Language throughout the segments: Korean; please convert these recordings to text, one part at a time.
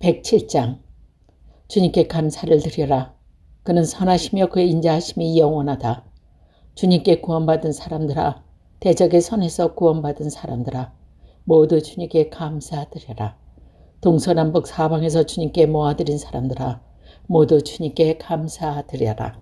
107장. 주님께 감사를 드려라. 그는 선하시며 그의 인자하심이 영원하다. 주님께 구원받은 사람들아, 대적의 손에서 구원받은 사람들아, 모두 주님께 감사드려라. 동서남북 사방에서 주님께 모아드린 사람들아, 모두 주님께 감사드려라.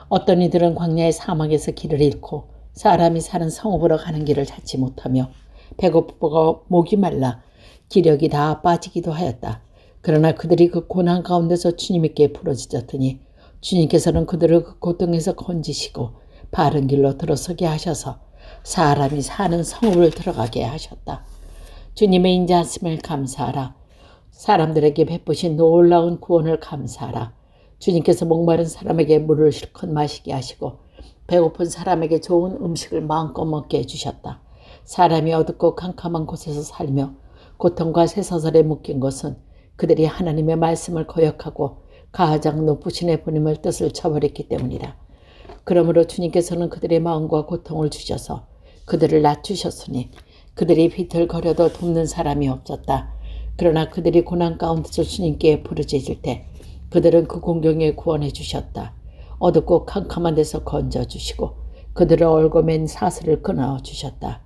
어떤 이들은 광야의 사막에서 길을 잃고 사람이 사는 성읍으로 가는 길을 찾지 못하며 배고프고 목이 말라 기력이 다 빠지기도 하였다. 그러나 그들이 그 고난 가운데서 주님께 부르짖었더니 주님께서는 그들을 그 고통에서 건지시고 바른 길로 들어서게 하셔서 사람이 사는 성읍을 들어가게 하셨다. 주님의 인자하심을 감사하라. 사람들에게 베푸신 놀라운 구원을 감사하라. 주님께서 목마른 사람에게 물을 실컷 마시게 하시고 배고픈 사람에게 좋은 음식을 마음껏 먹게 해주셨다. 사람이 어둡고 캄캄한 곳에서 살며 고통과 쇠사슬에 묶인 것은 그들이 하나님의 말씀을 거역하고 가장 높으신 하나님의 뜻을 저버렸기 때문이다. 그러므로 주님께서는 그들의 마음과 고통을 주셔서 그들을 낮추셨으니 그들이 비틀거려도 돕는 사람이 없었다. 그러나 그들이 고난 가운데서 주님께 부르짖을 때 그들은 그 공경에 구원해 주셨다. 어둡고 캄캄한 데서 건져주시고 그들을 얽어맨 사슬을 끊어주셨다.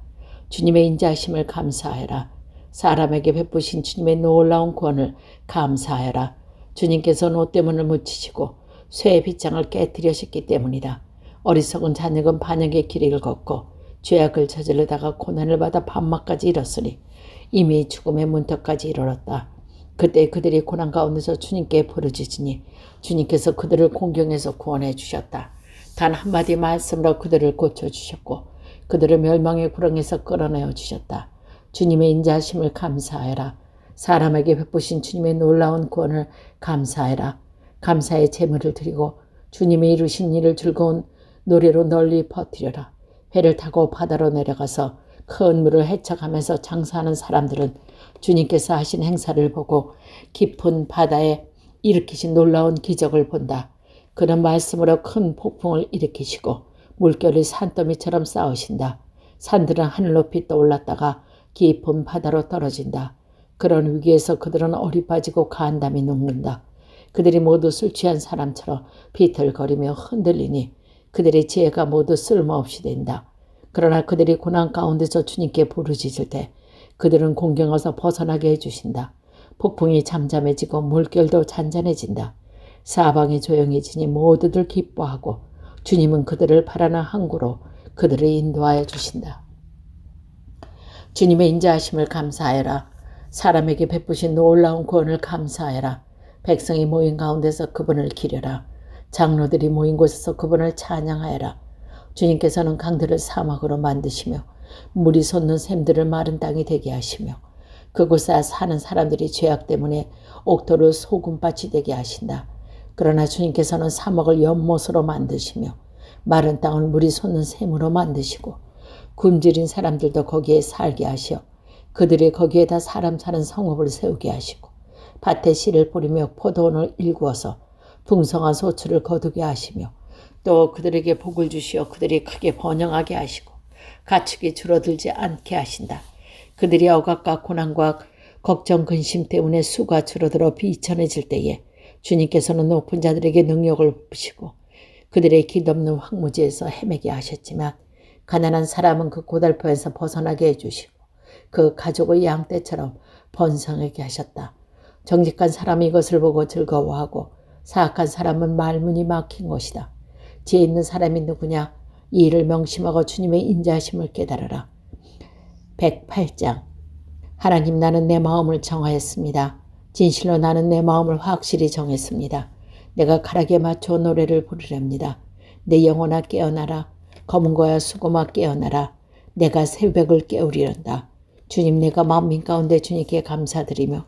주님의 인자하심을 감사하라. 사람에게 베푸신 주님의 놀라운 구원을 감사하라. 주님께서 노때문을 묻히시고 쇠의 빗장을 깨뜨리셨기 때문이다. 어리석은 잔익은 반역의 길을 걷고 죄악을 저지르다가 고난을 받아 밤낮까지 이뤘으니 이미 죽음의 문턱까지 이르렀다. 그때 그들이 고난 가운데서 주님께 부르짖으니 주님께서 그들을 공경해서 구원해 주셨다. 단 한마디 말씀으로 그들을 고쳐주셨고 그들을 멸망의 구렁에서 끌어내어 주셨다. 주님의 인자하심을 감사하라. 사람에게 베푸신 주님의 놀라운 구원을 감사하라. 감사의 제물을 드리고 주님이 이루신 일을 즐거운 노래로 널리 퍼뜨려라. 회를 타고 바다로 내려가서 큰 물을 헤쳐가면서 장사하는 사람들은 주님께서 하신 행사를 보고 깊은 바다에 일으키신 놀라운 기적을 본다. 그런 말씀으로 큰 폭풍을 일으키시고 물결이 산더미처럼 쌓으신다. 산들은 하늘 높이 떠올랐다가 깊은 바다로 떨어진다. 그런 위기에서 그들은 어리 빠지고 간담이 녹는다. 그들이 모두 술 취한 사람처럼 비틀거리며 흔들리니 그들의 지혜가 모두 쓸모없이 된다. 그러나 그들이 고난 가운데서 주님께 부르짖을 때 그들은 공경에서 벗어나게 해주신다. 폭풍이 잠잠해지고 물결도 잔잔해진다. 사방이 조용해지니 모두들 기뻐하고 주님은 그들을 바라는 항구로 그들을 인도하여 주신다. 주님의 인자하심을 감사하여라. 사람에게 베푸신 놀라운 구원을 감사하여라. 백성이 모인 가운데서 그분을 기려라. 장로들이 모인 곳에서 그분을 찬양하여라. 주님께서는 강들을 사막으로 만드시며 물이 솟는 샘들을 마른 땅이 되게 하시며 그곳에 사는 사람들이 죄악 때문에 옥토를 소금밭이 되게 하신다. 그러나 주님께서는 사막을 연못으로 만드시며 마른 땅을 물이 솟는 샘으로 만드시고 굶주린 사람들도 거기에 살게 하시어 그들이 거기에다 사람 사는 성읍을 세우게 하시고 밭에 씨를 뿌리며 포도원을 일구어서 풍성한 소출을 거두게 하시며 또 그들에게 복을 주시어 그들이 크게 번영하게 하시고 가축이 줄어들지 않게 하신다. 그들이 억압과 고난과 걱정 근심 때문에 수가 줄어들어 비천해질 때에 주님께서는 높은 자들에게 능력을 부으시고 그들의 길없는 황무지에서 헤매게 하셨지만 가난한 사람은 그 고달퍼에서 벗어나게 해주시고 그 가족의 양떼처럼 번성하게 하셨다. 정직한 사람이 이것을 보고 즐거워하고 사악한 사람은 말문이 막힌 것이다. 지혜 있는 사람이 누구냐? 이 일을 명심하고 주님의 인자하심을 깨달아라. 108장. 하나님, 나는 내 마음을 정하였습니다. 진실로 나는 내 마음을 확실히 정했습니다. 내가 가락에 맞춰 노래를 부르렵니다. 내 영혼아 깨어나라. 검은 거야 수고마 깨어나라. 내가 새벽을 깨우리란다. 주님, 내가 만민 가운데 주님께 감사드리며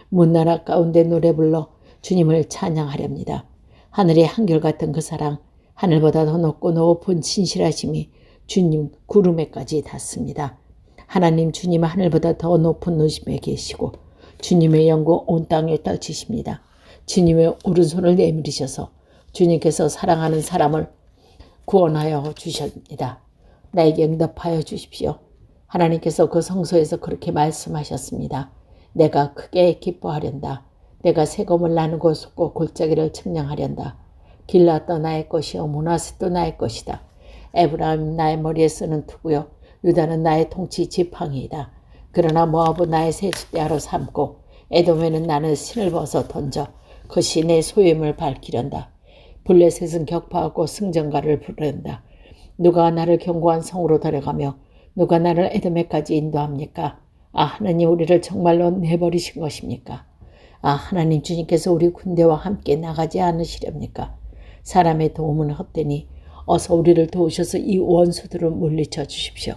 문나라 가운데 노래 불러 주님을 찬양하렵니다. 하늘의 한결같은 그 사랑, 하늘보다 더 높고 높은 진실하심이 주님 구름에까지 닿습니다. 하나님, 주님 하늘보다 더 높은 노심에 계시고 주님의 영광 온 땅에 떨치십니다. 주님의 오른손을 내밀으셔서 주님께서 사랑하는 사람을 구원하여 주십니다. 나에게 응답하여 주십시오. 하나님께서 그 성소에서 그렇게 말씀하셨습니다. 내가 크게 기뻐하련다. 내가 세금을 나누고 쏟고 골짜기를 측량하련다. 길라도 나의 것이요 므낫세도 나의 것이다. 에브라임 나의 머리에 쓰는 투구요 유다는 나의 통치 지팡이이다. 그러나 모압은 나의 세숫대하로 삼고 에돔에는 나는 신을 벗어 던져 그것이 내 소임을 밝히련다. 블레셋은 격파하고 승전가를 부른다. 누가 나를 견고한 성으로 데려가며 누가 나를 에돔에까지 인도합니까? 아, 하나님 우리를 정말로 내버리신 것입니까? 아, 하나님 주님께서 우리 군대와 함께 나가지 않으시렵니까? 사람의 도움은 헛되니 어서 우리를 도우셔서 이 원수들을 물리쳐 주십시오.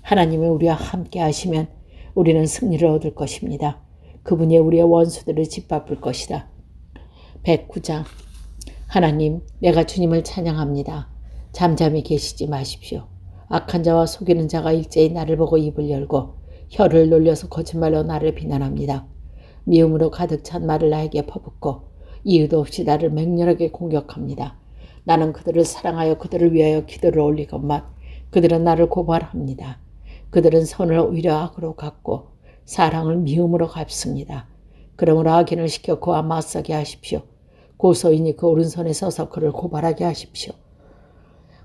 하나님이 우리와 함께 하시면 우리는 승리를 얻을 것입니다. 그분이 우리의 원수들을 짓밟을 것이다. 109장 하나님, 내가 주님을 찬양합니다. 잠잠히 계시지 마십시오. 악한 자와 속이는 자가 일제히 나를 보고 입을 열고 혀를 놀려서 거짓말로 나를 비난합니다. 미움으로 가득 찬 말을 나에게 퍼붓고 이유도 없이 나를 맹렬하게 공격합니다. 나는 그들을 사랑하여 그들을 위하여 기도를 올리건만 그들은 나를 고발합니다. 그들은 선을 오히려 악으로 갚고 사랑을 미움으로 갚습니다. 그러므로 악인을 시켜 그와 맞서게 하십시오. 고소인이 그 오른손에 서서 그를 고발하게 하십시오.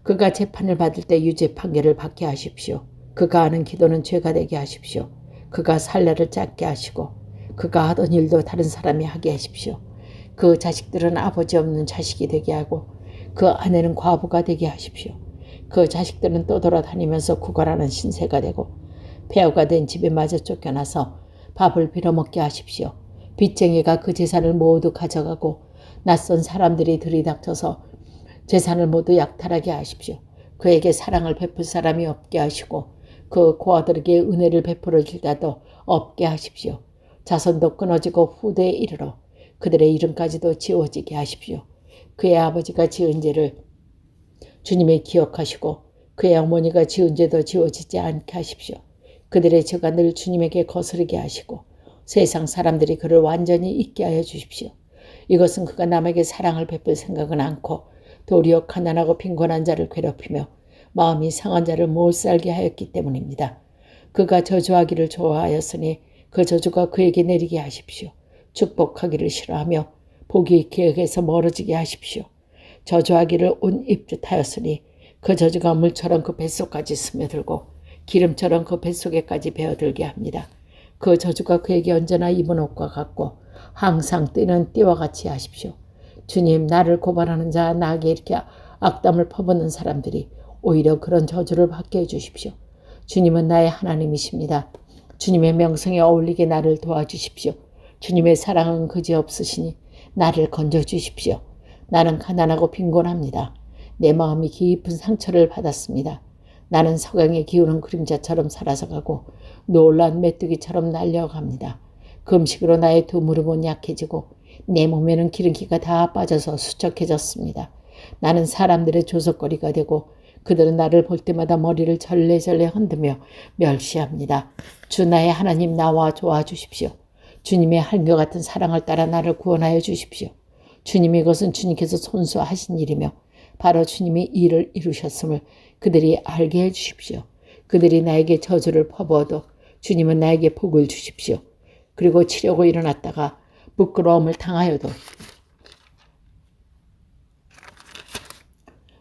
그가 재판을 받을 때 유죄 판결을 받게 하십시오. 그가 하는 기도는 죄가 되게 하십시오. 그가 살레를 짧게 하시고 그가 하던 일도 다른 사람이 하게 하십시오. 그 자식들은 아버지 없는 자식이 되게 하고 그 아내는 과부가 되게 하십시오. 그 자식들은 떠돌아다니면서 구걸하는 신세가 되고 폐허가 된 집에 마저 쫓겨나서 밥을 빌어먹게 하십시오. 빚쟁이가 그 재산을 모두 가져가고 낯선 사람들이 들이닥쳐서 재산을 모두 약탈하게 하십시오. 그에게 사랑을 베풀 사람이 없게 하시고 그 고아들에게 은혜를 베풀어 주다도 없게 하십시오. 자손도 끊어지고 후대에 이르러 그들의 이름까지도 지워지게 하십시오. 그의 아버지가 지은 죄를 주님이 기억하시고 그의 어머니가 지은 죄도 지워지지 않게 하십시오. 그들의 죄가 늘 주님에게 거스르게 하시고 세상 사람들이 그를 완전히 잊게 하여 주십시오. 이것은 그가 남에게 사랑을 베풀 생각은 않고 도리어 가난하고 빈곤한 자를 괴롭히며 마음이 상한 자를 못 살게 하였기 때문입니다. 그가 저주하기를 좋아하였으니 그 저주가 그에게 내리게 하십시오. 축복하기를 싫어하며 복이 기억에서 멀어지게 하십시오. 저주하기를 온 입뜻하였으니 그 저주가 물처럼 그 뱃속까지 스며들고 기름처럼 그 뱃속에까지 베어들게 합니다. 그 저주가 그에게 언제나 입은 옷과 같고 항상 뛰는 띠와 같이 하십시오. 주님, 나를 고발하는 자, 나에게 이렇게 악담을 퍼붓는 사람들이 오히려 그런 저주를 받게 해주십시오. 주님은 나의 하나님이십니다. 주님의 명성에 어울리게 나를 도와주십시오. 주님의 사랑은 그지없으시니 나를 건져주십시오. 나는 가난하고 빈곤합니다. 내 마음이 깊은 상처를 받았습니다. 나는 석양에 기우는 그림자처럼 사라져가고 놀란 메뚜기처럼 날려갑니다. 금식으로 나의 두 무릎은 약해지고 내 몸에는 기름기가 다 빠져서 수척해졌습니다. 나는 사람들의 조석거리가 되고 그들은 나를 볼 때마다 머리를 절레절레 흔들며 멸시합니다. 주 나의 하나님, 나와 도와주십시오. 주님의 한결같은 사랑을 따라 나를 구원하여 주십시오. 주님, 이것은 주님께서 손수하신 일이며 바로 주님이 일을 이루셨음을 그들이 알게 해주십시오. 그들이 나에게 저주를 퍼부어도 주님은 나에게 복을 주십시오. 그리고 치려고 일어났다가 부끄러움을 당하여도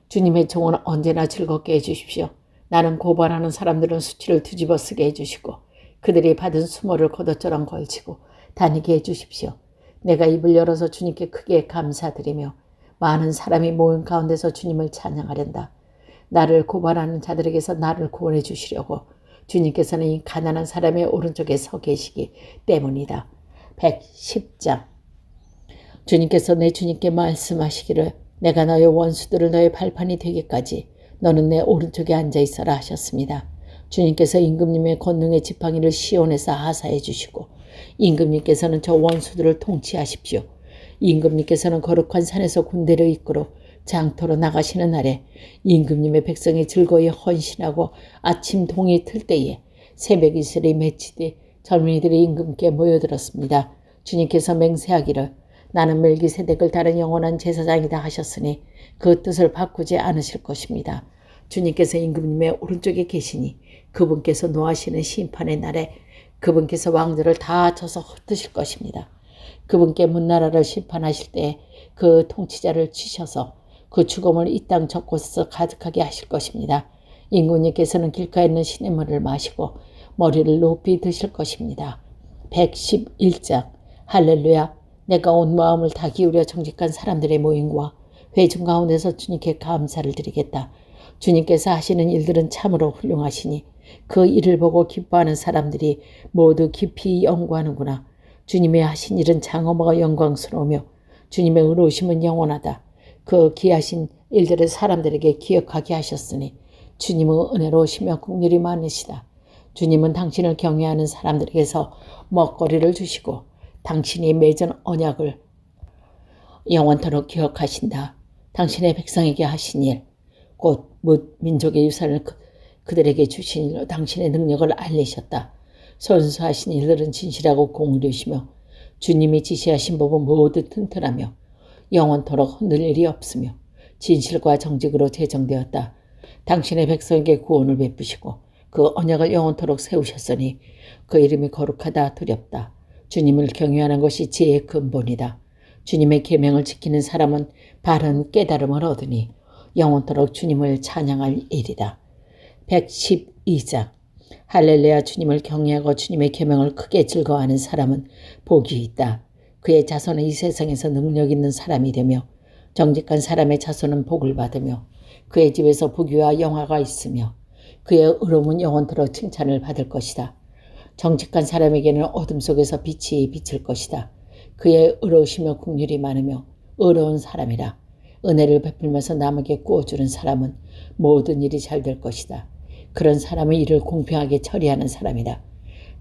주님의 종은 언제나 즐겁게 해주십시오. 나는 고발하는 사람들은 수치를 뒤집어 쓰게 해주시고 그들이 받은 수모를 겉옷처럼 걸치고 다니게 해주십시오. 내가 입을 열어서 주님께 크게 감사드리며 많은 사람이 모인 가운데서 주님을 찬양하련다. 나를 고발하는 자들에게서 나를 구원해 주시려고 주님께서는 이 가난한 사람의 오른쪽에 서 계시기 때문이다. 110장 주님께서 내 주님께 말씀하시기를 내가 너의 원수들을 너의 발판이 되기까지 너는 내 오른쪽에 앉아 있어라 하셨습니다. 주님께서 임금님의 권능의 지팡이를 시온에서 하사해 주시고 임금님께서는 저 원수들을 통치하십시오. 임금님께서는 거룩한 산에서 군대를 이끌어 장터로 나가시는 날에 임금님의 백성이 즐거이 헌신하고 아침 동이 틀 때에 새벽 이슬이 맺히되 젊은이들이 임금께 모여들었습니다. 주님께서 맹세하기를 나는 멜기세덱을 따른 영원한 제사장이다 하셨으니 그 뜻을 바꾸지 않으실 것입니다. 주님께서 임금님의 오른쪽에 계시니 그분께서 노하시는 심판의 날에 그분께서 왕들을 다 쳐서 흩으실 것입니다. 그분께 문나라를 심판하실 때 그 통치자를 치셔서 그 죽음을 이 땅 적곳에서 가득하게 하실 것입니다. 임금님께서는 길가에 있는 시냇물을 마시고 머리를 높이 드실 것입니다. 111장 할렐루야. 내가 온 마음을 다 기울여 정직한 사람들의 모임과 회중 가운데서 주님께 감사를 드리겠다. 주님께서 하시는 일들은 참으로 훌륭하시니 그 일을 보고 기뻐하는 사람들이 모두 깊이 연구하는구나. 주님의 하신 일은 장엄하고 영광스러우며 주님의 의로우심은 영원하다. 그 귀하신 일들을 사람들에게 기억하게 하셨으니 주님은 은혜로우시며 긍휼이 많으시다. 주님은 당신을 경외하는 사람들에게서 먹거리를 주시고 당신이 맺은 언약을 영원토록 기억하신다. 당신의 백성에게 하신 일, 곧 민족의 유산을 그들에게 주신 일로 당신의 능력을 알리셨다. 선수하신 일들은 진실하고 공의로우시며 주님이 지시하신 법은 모두 튼튼하며 영원토록 흔들릴 일이 없으며 진실과 정직으로 제정되었다. 당신의 백성에게 구원을 베푸시고 그 언약을 영원토록 세우셨으니 그 이름이 거룩하다 두렵다. 주님을 경외하는 것이 지혜의 근본이다. 주님의 계명을 지키는 사람은 바른 깨달음을 얻으니 영원토록 주님을 찬양할 일이다. 112장 할렐루야. 주님을 경외하고 주님의 계명을 크게 즐거워하는 사람은 복이 있다. 그의 자손은 이 세상에서 능력 있는 사람이 되며 정직한 사람의 자손은 복을 받으며 그의 집에서 부귀와 영화가 있으며 그의 의로움은 영원토록 칭찬을 받을 것이다. 정직한 사람에게는 어둠 속에서 빛이 비칠 것이다. 그의 의로우시며 긍휼이 많으며 의로운 사람이라. 은혜를 베풀면서 남에게 구워주는 사람은 모든 일이 잘 될 것이다. 그런 사람은 일을 공평하게 처리하는 사람이다.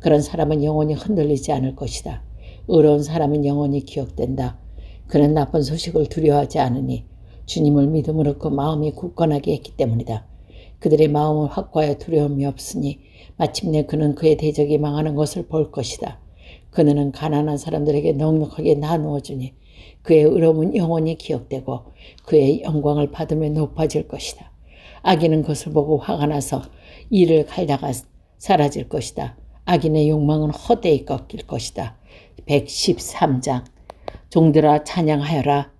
그런 사람은 영원히 흔들리지 않을 것이다. 의로운 사람은 영원히 기억된다. 그는 나쁜 소식을 두려워하지 않으니 주님을 믿음으로 그 마음이 굳건하게 했기 때문이다. 그들의 마음은 확고하여 두려움이 없으니 마침내 그는 그의 대적이 망하는 것을 볼 것이다. 그는 가난한 사람들에게 넉넉하게 나누어 주니 그의 의로움은 영원히 기억되고 그의 영광을 받으며 높아질 것이다. 악인은 그것을 보고 화가 나서 이를 갈다가 사라질 것이다. 악인의 욕망은 헛되이 꺾일 것이다. 113장 종들아 찬양하여라.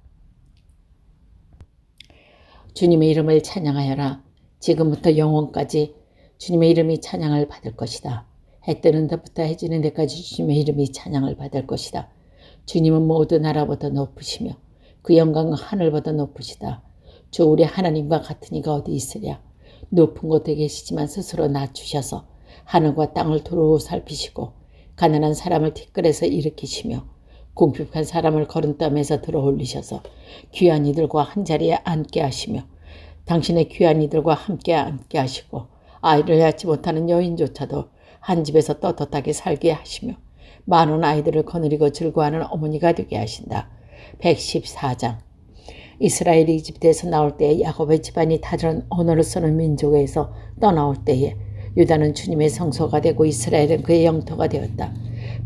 주님의 이름을 찬양하여라. 지금부터 영원까지 주님의 이름이 찬양을 받을 것이다. 해 뜨는 데부터 해 지는 데까지 주님의 이름이 찬양을 받을 것이다. 주님은 모든 나라보다 높으시며 그 영광은 하늘보다 높으시다. 주 우리 하나님과 같은 이가 어디 있으랴. 높은 곳에 계시지만 스스로 낮추셔서 하늘과 땅을 두루 살피시고 가난한 사람을 티끌에서 일으키시며 궁핍한 사람을 거름땀에서 들어올리셔서 귀한 이들과 한자리에 앉게 하시며 당신의 귀한 이들과 함께 앉게 하시고 아이를 낳지 못하는 여인조차도 한 집에서 떳떳하게 살게 하시며 많은 아이들을 거느리고 즐거워하는 어머니가 되게 하신다. 114장 이스라엘이 이집트에서 나올 때에 야곱의 집안이 다른 언어를 쓰는 민족에서 떠나올 때에 유다는 주님의 성소가 되고 이스라엘은 그의 영토가 되었다.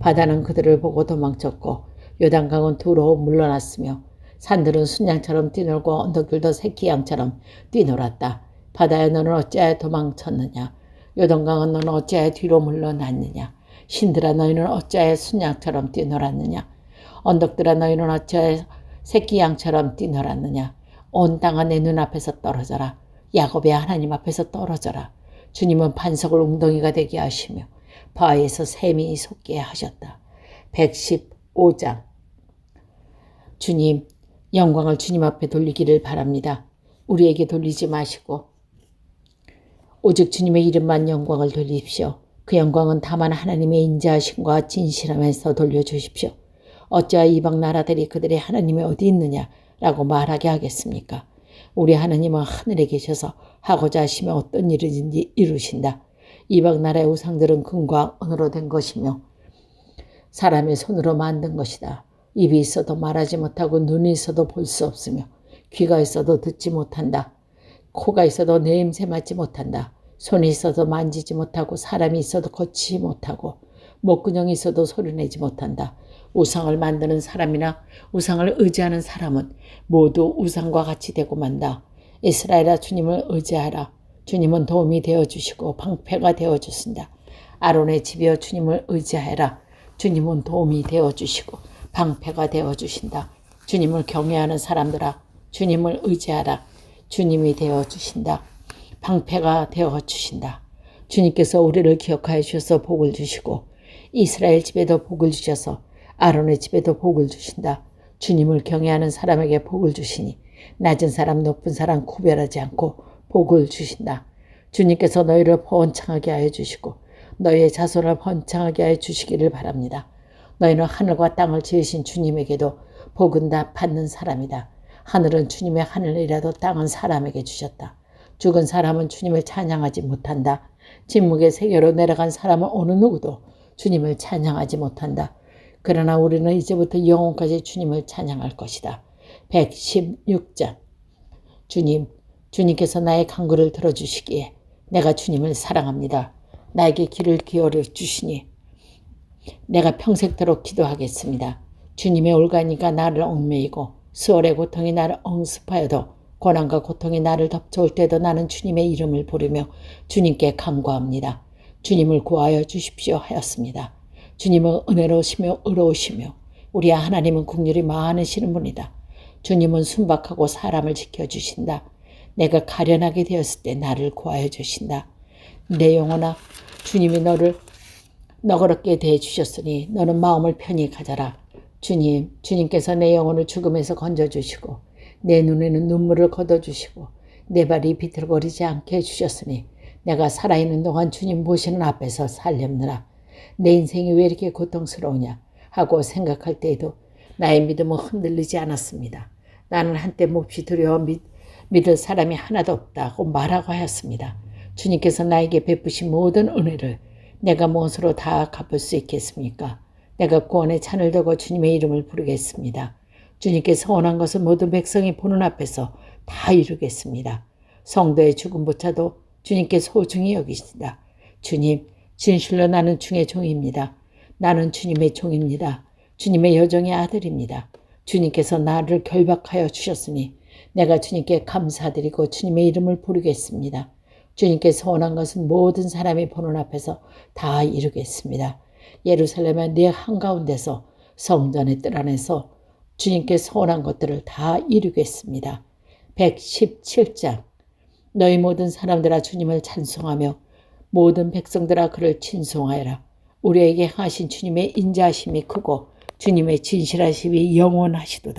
바다는 그들을 보고 도망쳤고 요단강은 두로 물러났으며 산들은 순양처럼 뛰놀고 언덕들도 새끼 양처럼 뛰놀았다. 바다야 너는 어찌하여 도망쳤느냐. 요단강은 너는 어찌하여 뒤로 물러났느냐. 신들아 너희는 어찌하여 순양처럼 뛰놀았느냐. 언덕들아 너희는 어찌하여 새끼 양처럼 뛰놀았느냐. 온 땅아 내 눈앞에서 떨어져라. 야곱의 하나님 앞에서 떨어져라. 주님은 반석을 웅덩이가 되게 하시며 바위에서 샘이 솟게 하셨다. 115장 주님, 영광을 주님 앞에 돌리기를 바랍니다. 우리에게 돌리지 마시고 오직 주님의 이름만 영광을 돌리십시오. 그 영광은 다만 하나님의 인자하심과 진실함에서 돌려주십시오. 어찌하여 이방 나라들이 그들의 하나님이 어디 있느냐라고 말하게 하겠습니까? 우리 하나님은 하늘에 계셔서 하고자 하시면 어떤 일이든지 이루신다. 이방 나라의 우상들은 금과 은으로 된 것이며 사람의 손으로 만든 것이다. 입이 있어도 말하지 못하고 눈이 있어도 볼 수 없으며 귀가 있어도 듣지 못한다. 코가 있어도 냄새 맡지 못한다. 손이 있어도 만지지 못하고 사람이 있어도 걷지 못하고 목구멍이 있어도 소리내지 못한다. 우상을 만드는 사람이나 우상을 의지하는 사람은 모두 우상과 같이 되고 만다. 이스라엘아 주님을 의지하라. 주님은 도움이 되어주시고 방패가 되어주신다. 아론의 집이여 주님을 의지하라. 주님은 도움이 되어주시고 방패가 되어주신다. 주님을 경외하는 사람들아, 주님을 의지하라. 주님이 되어주신다. 방패가 되어주신다. 주님께서 우리를 기억하여 주셔서 복을 주시고 이스라엘 집에도 복을 주셔서 아론의 집에도 복을 주신다. 주님을 경외하는 사람에게 복을 주시니 낮은 사람 높은 사람 구별하지 않고 복을 주신다. 주님께서 너희를 번창하게 하여 주시고 너희의 자손을 번창하게 하여 주시기를 바랍니다. 너희는 하늘과 땅을 지으신 주님에게도 복은 다 받는 사람이다. 하늘은 주님의 하늘이라도 땅은 사람에게 주셨다. 죽은 사람은 주님을 찬양하지 못한다. 침묵의 세계로 내려간 사람은 어느 누구도 주님을 찬양하지 못한다. 그러나 우리는 이제부터 영원까지 주님을 찬양할 것이다. 116장. 주님께서 나의 간구를 들어주시기에 내가 주님을 사랑합니다. 나에게 귀를 기울여 주시니 내가 평생토록 기도하겠습니다. 주님의 올가니가 나를 얽매이고 수월의 고통이 나를 억습하여도 고난과 고통이 나를 덮쳐올 때도 나는 주님의 이름을 부르며 주님께 간구합니다. 주님을 구하여 주십시오 하였습니다. 주님은 은혜로우시며 의로우시며 우리 하나님은 긍휼이 많으시는 분이다. 주님은 순박하고 사람을 지켜주신다. 내가 가련하게 되었을 때 나를 구하여 주신다. 내 영혼아, 주님이 너를 너그럽게 대해주셨으니 너는 마음을 편히 가져라. 주님께서 내 영혼을 죽음에서 건져주시고 내 눈에는 눈물을 걷어주시고 내 발이 비틀거리지 않게 해주셨으니 내가 살아있는 동안 주님 보시는 앞에서 살렵느라. 내 인생이 왜 이렇게 고통스러우냐 하고 생각할 때에도 나의 믿음은 흔들리지 않았습니다. 나는 한때 몹시 두려워 믿을 사람이 하나도 없다고 말하고 하였습니다. 주님께서 나에게 베푸신 모든 은혜를 내가 무엇으로 다 갚을 수 있겠습니까? 내가 구원의 찬을 들고 주님의 이름을 부르겠습니다. 주님께서 원한 것은 모든 백성이 보는 앞에서 다 이루겠습니다. 성도의 죽음조차도 주님께 소중히 여기신다. 주님, 진실로 나는 주의 종입니다. 나는 주님의 종입니다. 주님의 여종의 아들입니다. 주님께서 나를 결박하여 주셨으니 내가 주님께 감사드리고 주님의 이름을 부르겠습니다. 주님께서 원한 것은 모든 사람이 보는 앞에서 다 이루겠습니다. 예루살렘의 내 한가운데서 성전의 뜰 안에서 주님께서 원한 것들을 다 이루겠습니다. 117장. 너희 모든 사람들아 주님을 찬송하며 모든 백성들아 그를 칭송하여라. 우리에게 하신 주님의 인자하심이 크고 주님의 진실하심이 영원하시도다.